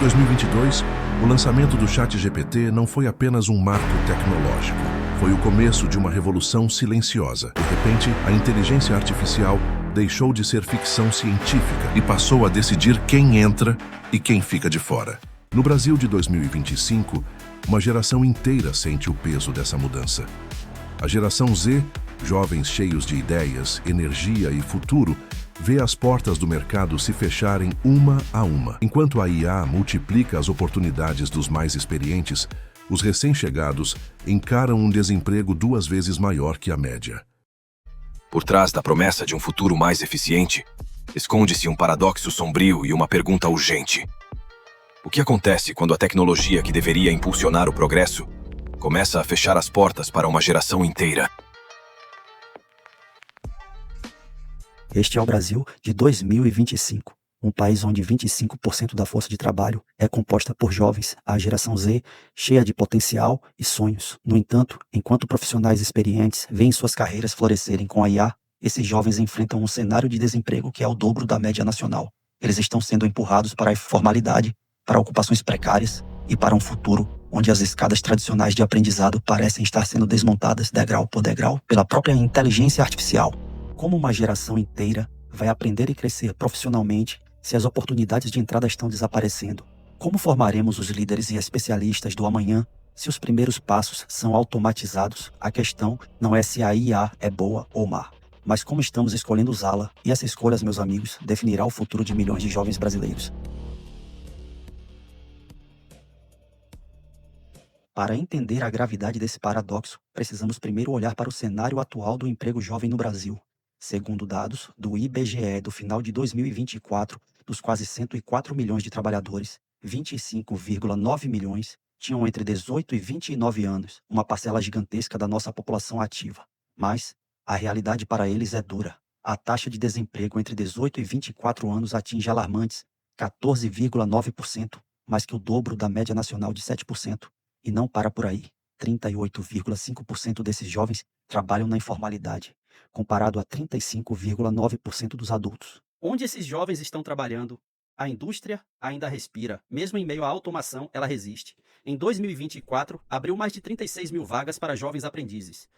2022, o lançamento do ChatGPT não foi apenas um marco tecnológico. Foi o começo de uma revolução silenciosa. De repente, a inteligência artificial deixou de ser ficção científica e passou a decidir quem entra e quem fica de fora. No Brasil de 2025, uma geração inteira sente o peso dessa mudança. A geração Z, jovens cheios de ideias, energia e futuro, vê as portas do mercado se fecharem uma a uma. Enquanto a IA multiplica as oportunidades dos mais experientes, os recém-chegados encaram um desemprego 2 vezes maior que a média. Por trás da promessa de um futuro mais eficiente, esconde-se um paradoxo sombrio e uma pergunta urgente. O que acontece quando a tecnologia que deveria impulsionar o progresso começa a fechar as portas para uma geração inteira? Este é o Brasil de 2025, um país onde 25% da força de trabalho é composta por jovens, a geração Z, cheia de potencial e sonhos. No entanto, enquanto profissionais experientes veem suas carreiras florescerem com a IA, esses jovens enfrentam um cenário de desemprego que é o dobro da média nacional. Eles estão sendo empurrados para a informalidade, para ocupações precárias e para um futuro onde as escadas tradicionais de aprendizado parecem estar sendo desmontadas degrau por degrau pela própria inteligência artificial. Como uma geração inteira vai aprender e crescer profissionalmente se as oportunidades de entrada estão desaparecendo? Como formaremos os líderes e especialistas do amanhã se os primeiros passos são automatizados? A questão não é se a IA é boa ou má, mas como estamos escolhendo usá-la, e essa escolha, meus amigos, definirá o futuro de milhões de jovens brasileiros. Para entender a gravidade desse paradoxo, precisamos primeiro olhar para o cenário atual do emprego jovem no Brasil. Segundo dados do IBGE do final de 2024, dos quase 104 milhões de trabalhadores, 25,9 milhões tinham entre 18 e 29 anos, uma parcela gigantesca da nossa população ativa. Mas a realidade para eles é dura. A taxa de desemprego entre 18 e 24 anos atinge alarmantes 14,9%, mais que o dobro da média nacional de 7%. E não para por aí. 38,5% desses jovens trabalham na informalidade, comparado a 35,9% dos adultos. Onde esses jovens estão trabalhando, a indústria ainda respira. Mesmo em meio à automação, ela resiste. Em 2024, abriu mais de 36 mil vagas para jovens aprendizes.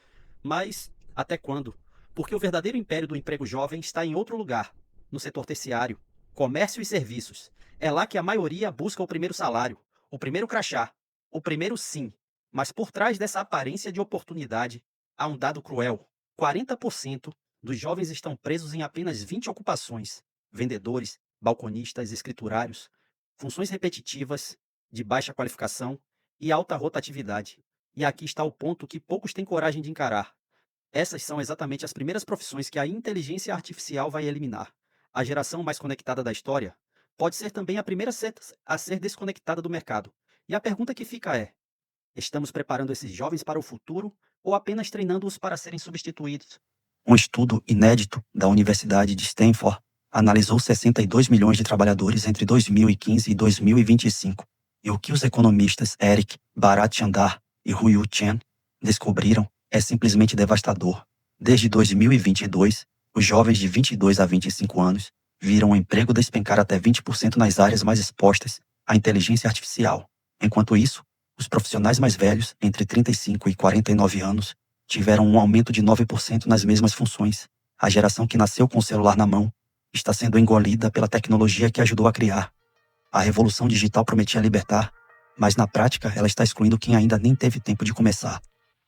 Mas até quando? Porque o verdadeiro império do emprego jovem está em outro lugar, no setor terciário, comércio e serviços. É lá que a maioria busca o primeiro salário, o primeiro crachá, o primeiro sim. Mas por trás dessa aparência de oportunidade, há um dado cruel. 40% dos jovens estão presos em apenas 20 ocupações. Vendedores, balconistas, escriturários, funções repetitivas, de baixa qualificação e alta rotatividade. E aqui está o ponto que poucos têm coragem de encarar. Essas são exatamente as primeiras profissões que a inteligência artificial vai eliminar. A geração mais conectada da história pode ser também a primeira a ser desconectada do mercado. E a pergunta que fica é: estamos preparando esses jovens para o futuro ou apenas treinando-os para serem substituídos? Um estudo inédito da Universidade de Stanford analisou 62 milhões de trabalhadores entre 2015 e 2025. E o que os economistas Eric Barat-Chandar e Ruiyu Chen descobriram é simplesmente devastador. Desde 2022, os jovens de 22 a 25 anos viram o emprego despencar até 20% nas áreas mais expostas à inteligência artificial. Enquanto isso, os profissionais mais velhos, entre 35 e 49 anos, tiveram um aumento de 9% nas mesmas funções. A geração que nasceu com o celular na mão está sendo engolida pela tecnologia que ajudou a criar. A revolução digital prometia libertar, mas na prática ela está excluindo quem ainda nem teve tempo de começar.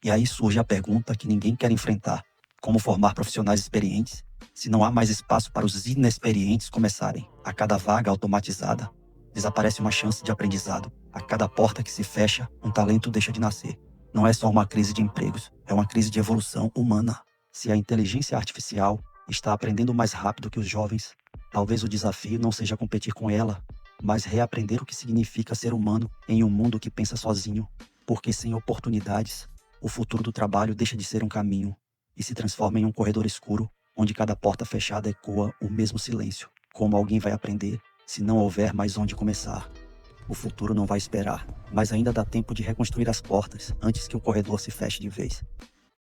E aí surge a pergunta que ninguém quer enfrentar: como formar profissionais experientes se não há mais espaço para os inexperientes começarem? A cada vaga automatizada, desaparece uma chance de aprendizado. A cada porta que se fecha, um talento deixa de nascer. Não é só uma crise de empregos, é uma crise de evolução humana. Se a inteligência artificial está aprendendo mais rápido que os jovens, talvez o desafio não seja competir com ela, mas reaprender o que significa ser humano em um mundo que pensa sozinho. Porque sem oportunidades, o futuro do trabalho deixa de ser um caminho e se transforma em um corredor escuro, onde cada porta fechada ecoa o mesmo silêncio. Como alguém vai aprender se não houver mais onde começar? O futuro não vai esperar, mas ainda dá tempo de reconstruir as portas antes que o corredor se feche de vez.